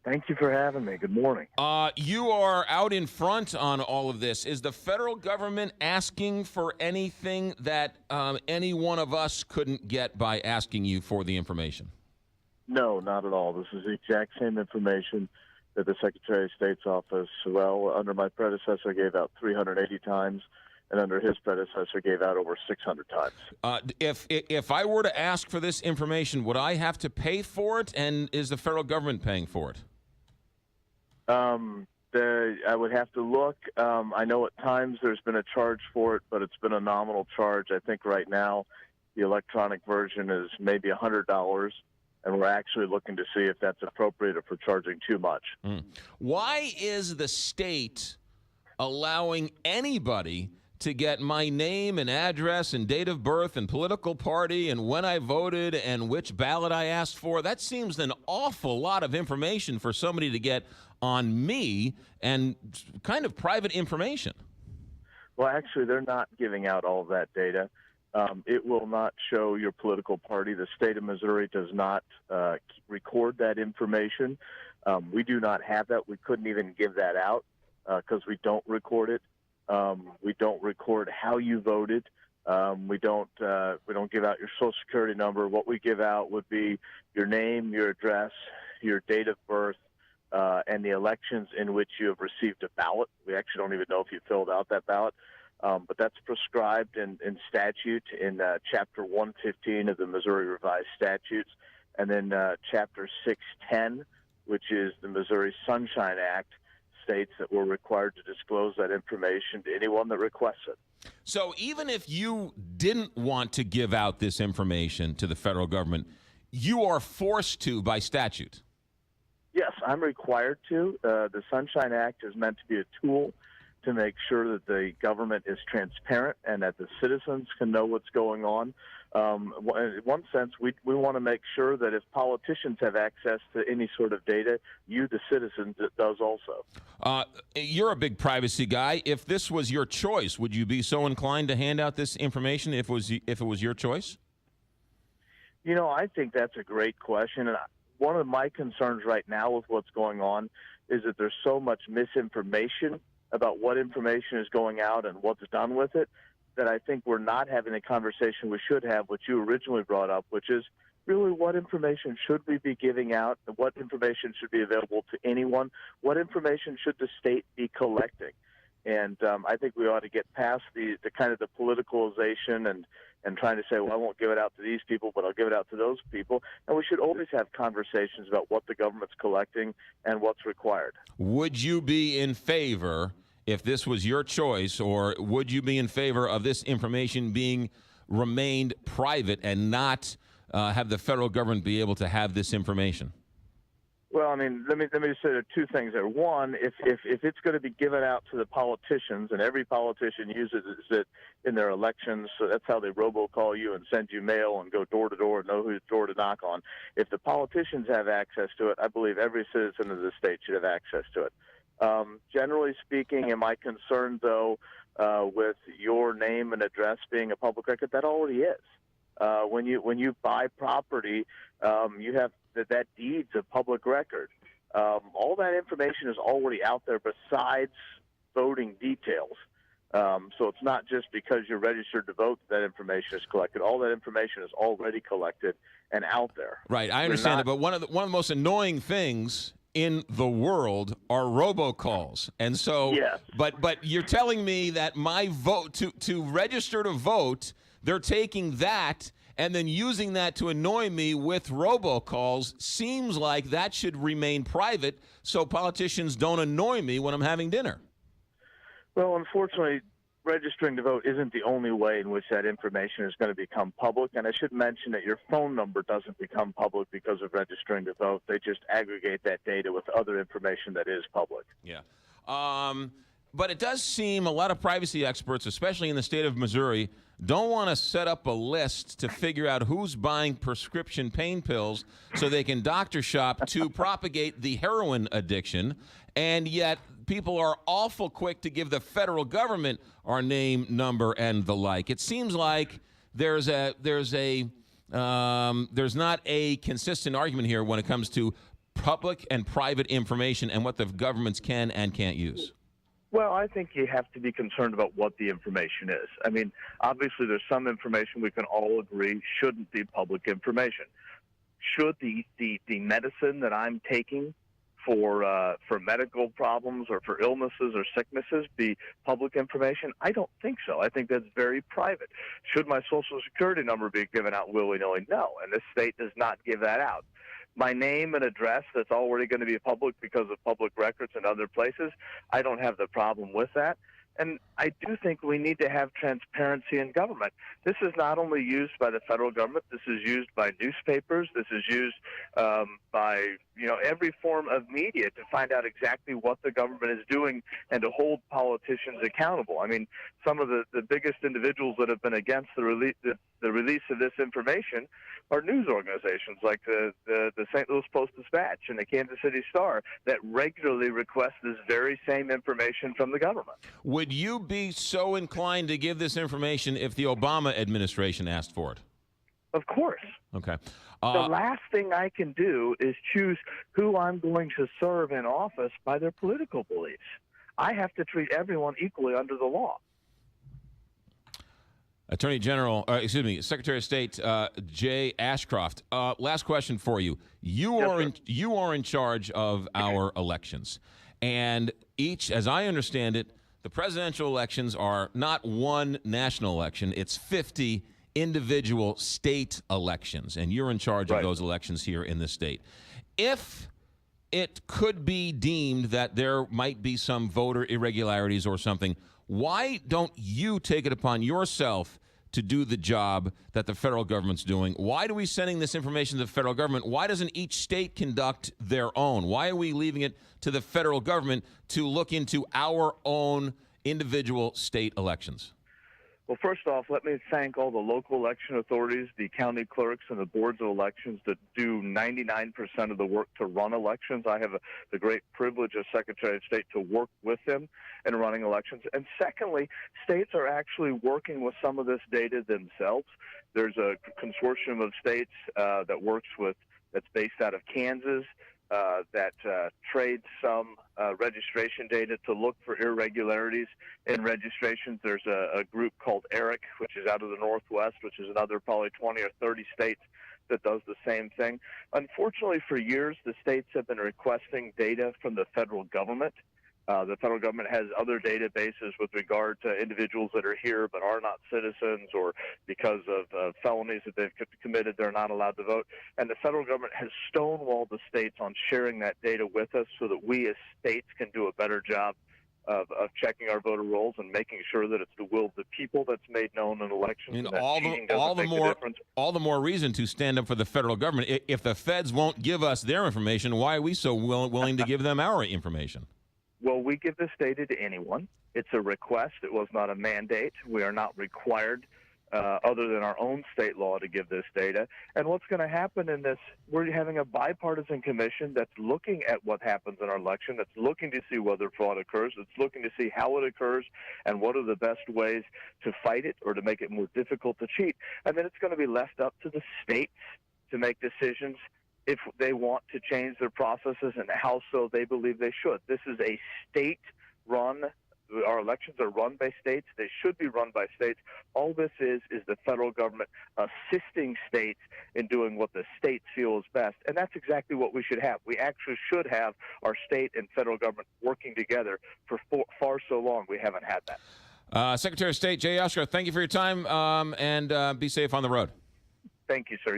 Thank you for having me. Good morning. You are out in front on all of this. Is the federal government asking for anything that any one of us couldn't get by asking you for the information? No, not at all. This is the exact same information that the Secretary of State's office, well, under my predecessor, gave out 380 times, and under his predecessor gave out over 600 times. If I were to ask for this information, would I have to pay for it, and is the federal government paying for it? I would have to look. I know at times there's been a charge for it, but it's been a nominal charge. I think right now the electronic version is maybe $100, and we're actually looking to see if that's appropriate or for charging too much. Why is the state allowing anybody to get my name and address and date of birth and political party and when I voted and which ballot I asked for? That seems an awful lot of information for somebody to get on me and kind of private information. Well, actually, they're not giving out all of that data. It will not show your political party. The state of Missouri does not record that information. We do not have that. We couldn't even give that out because we don't record it. We don't record how you voted. We don't give out your Social Security number. What we give out would be your name, your address, your date of birth, and the elections in which you have received a ballot. We actually don't even know if you filled out that ballot, but that's prescribed in statute in Chapter 115 of the Missouri Revised Statutes, and then Chapter 610, which is the Missouri Sunshine Act, states that we're required to disclose that information to anyone that requests it. So even if you didn't want to give out this information to the federal government, you are forced to by statute? Yes, I'm required to. The Sunshine Act is meant to be a tool to make sure that the government is transparent and that the citizens can know what's going on. In one sense, we want to make sure that if politicians have access to any sort of data, you, the citizens, it does also. You're a big privacy guy. If this was your choice, would you be so inclined to hand out this information if it was your choice? You know, I think that's a great question. And one of my concerns right now with what's going on is that there's so much misinformation about what information is going out and what's done with it, that I think we're not having the conversation we should have, which you originally brought up, which is really what information should we be giving out, and what information should be available to anyone, what information should the state be collecting. And I think we ought to get past the kind of the politicalization and trying to say, well, I won't give it out to these people, but I'll give it out to those people. And we should always have conversations about what the government's collecting and what's required. Would you be in favor, if this was your choice, or would you be in favor of this information being remained private and not have the federal government be able to have this information? Well, I mean, let me just say there are two things there. One, if it's going to be given out to the politicians, and every politician uses it in their elections, so that's how they robocall you and send you mail and go door to door and know whose door to knock on. If the politicians have access to it, I believe every citizen of the state should have access to it. Generally speaking, am I concerned, though, with your name and address being a public record? That already is. When you buy property, you have that deed's a public record. All that information is already out there besides voting details. So it's not just because you're registered to vote that information is collected. All that information is already collected and out there. Right, I understand it, but one of the most annoying things in the world are robocalls. And so, yes. But you're telling me that my vote, to register to vote, they're taking that and then using that to annoy me with robocalls. Seems like that should remain private so politicians don't annoy me when I'm having dinner. Well, unfortunately, registering to vote isn't the only way in which that information is going to become public. And I should mention that your phone number doesn't become public because of registering to vote. They just aggregate that data with other information that is public. Yeah. But it does seem a lot of privacy experts, especially in the state of Missouri, don't want to set up a list to figure out who's buying prescription pain pills so they can doctor shop to propagate the heroin addiction. And yet people are awful quick to give the federal government our name, number, and the like. It seems like there's not a consistent argument here when it comes to public and private information and what the governments can and can't use? Well, I think you have to be concerned about what the information is. I mean, obviously, there's some information we can all agree shouldn't be public information. Should the medicine that I'm taking for medical problems or for illnesses or sicknesses be public information? I don't think so. I think that's very private. Should my Social Security number be given out willy-nilly? No, and this state does not give that out. My name and address that's already going to be public because of public records and other places, I don't have the problem with that. And I do think we need to have transparency in government. This is not only used by the federal government. This is used by newspapers. This is used by every form of media to find out exactly what the government is doing and to hold politicians accountable. I mean, some of the biggest individuals that have been against the release of this information are news organizations like the St. Louis Post-Dispatch and the Kansas City Star that regularly request this very same information from the government. Would you be so inclined to give this information if the Obama administration asked for it? Of course. Okay. The last thing I can do is choose who I'm going to serve in office by their political beliefs. I have to treat everyone equally under the law. Secretary of State Jay Ashcroft. Last question for you. You are in charge of our elections, and as I understand it, the presidential elections are not one national election; it's 50 individual state elections, and you're in charge of those elections here in the state. If it could be deemed that there might be some voter irregularities or something, why don't you take it upon yourself to do the job that the federal government's doing? Why are we sending this information to the federal government? Why doesn't each state conduct their own? Why are we leaving it to the federal government to look into our own individual state elections? Well, first off, let me thank all the local election authorities, the county clerks, and the boards of elections that do 99% of the work to run elections. I have the great privilege as Secretary of State to work with them in running elections. And secondly, states are actually working with some of this data themselves. There's a consortium of states that's based out of Kansas that trades some registration data to look for irregularities in registrations. There's a group called ERIC, which is out of the Northwest, which is another probably 20 or 30 states that does the same thing. Unfortunately, for years, the states have been requesting data from the federal government. The federal government has other databases with regard to individuals that are here but are not citizens, or because of felonies that they've committed, they're not allowed to vote. And the federal government has stonewalled the states on sharing that data with us so that we as states can do a better job of checking our voter rolls and making sure that it's the will of the people that's made known in elections. And all the more reason to stand up for the federal government. If the feds won't give us their information, why are we so willing to give them our information? Well, we give this data to anyone. It's a request. It was not a mandate. We are not required, other than our own state law, to give this data. And what's going to happen in this, we're having a bipartisan commission that's looking at what happens in our election, that's looking to see whether fraud occurs, that's looking to see how it occurs, and what are the best ways to fight it or to make it more difficult to cheat. And then it's going to be left up to the states to make decisions if they want to change their processes and how so they believe they should. This is a state-run. Our elections are run by states. They should be run by states. All this is the federal government assisting states in doing what the states feel is best. And that's exactly what we should have. We actually should have our state and federal government working together for far so long. We haven't had that. Secretary of State Jay Ashcroft, thank you for your time, and be safe on the road. Thank you, sir.